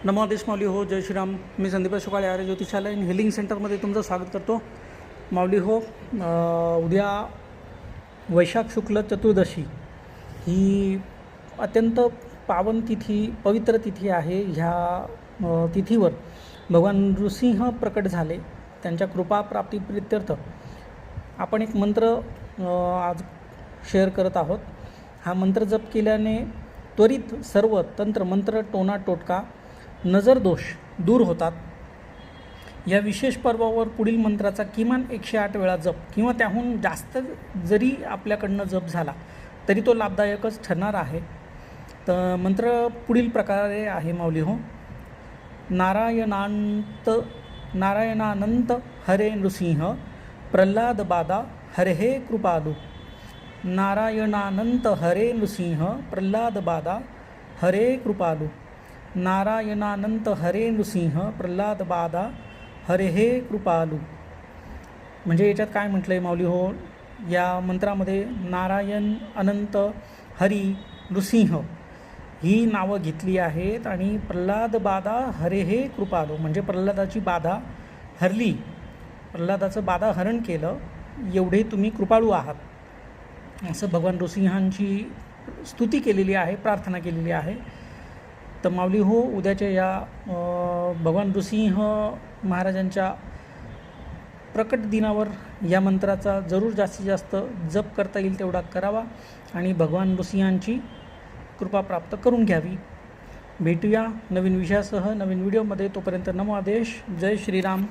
नमो आदेश माऊली हो. जय श्रीराम. मी संदीप सुकाळे आर्य ज्योतिषालय हिलिंग सेंटरमध्ये तुमचं स्वागत करतो. माऊली हो, उद्या वैशाख शुक्ल चतुर्दशी ही अत्यंत पावन तिथी, पवित्र तिथी आहे. ह्या तिथीवर भगवान नृसिंह प्रकट झाले. त्यांच्या कृपा प्राप्ती प्रित्यर्थ आपण एक मंत्र आज शेअर करत आहोत. हा मंत्र जप केल्याने त्वरित सर्व तंत्र मंत्र टोना टोटका नजर दोष दूर होतात. या विशेष पर्वावर पुढील मंत्राचा किमान 108 वेळा जप किंवा त्याहून जास्त जरी आपल्याकडनं जप झाला तरी तो लाभदायकच ठरणार आहे. तर मंत्र पुढील प्रकारे आहे माऊली हो. नारायणानंत हरे नृसिंह प्रल्हाद बादा हरे कृपालू. नारायणानंत हरे नृसिंह प्रल्हाद बादा हरे कृपालू. नारायणानंत हरे नृसिंह प्रल्हाद बादा हरे कृपालू. म्हणजे याच्यात काय म्हटलं आहे माऊली हो, या मंत्रामध्ये नारायण, अनंत, हरी, नृसिंह ही नावं घेतली आहेत आणि प्रल्हाद बाधा हरे कृपालू म्हणजे प्रल्हादाची बाधा हरली, प्रल्हादाचं बाधा हरण केलं, एवढे तुम्ही कृपाळू आहात असं भगवान नृसिंहांची स्तुती केलेली आहे, प्रार्थना केलेली आहे. तर माऊली हो, उद्याच्या या भगवान नृसिंह महाराजांच्या प्रकट दिनावर या मंत्राचा जरूर जास्तीत जास्त जप करता येईल तेवढा करावा आणि भगवान नृसिंहांची कृपा प्राप्त करून घ्यावी. भेटूया नवीन विषयासह नवीन व्हिडिओमध्ये. तोपर्यंत नमो आदेश. जय श्रीराम.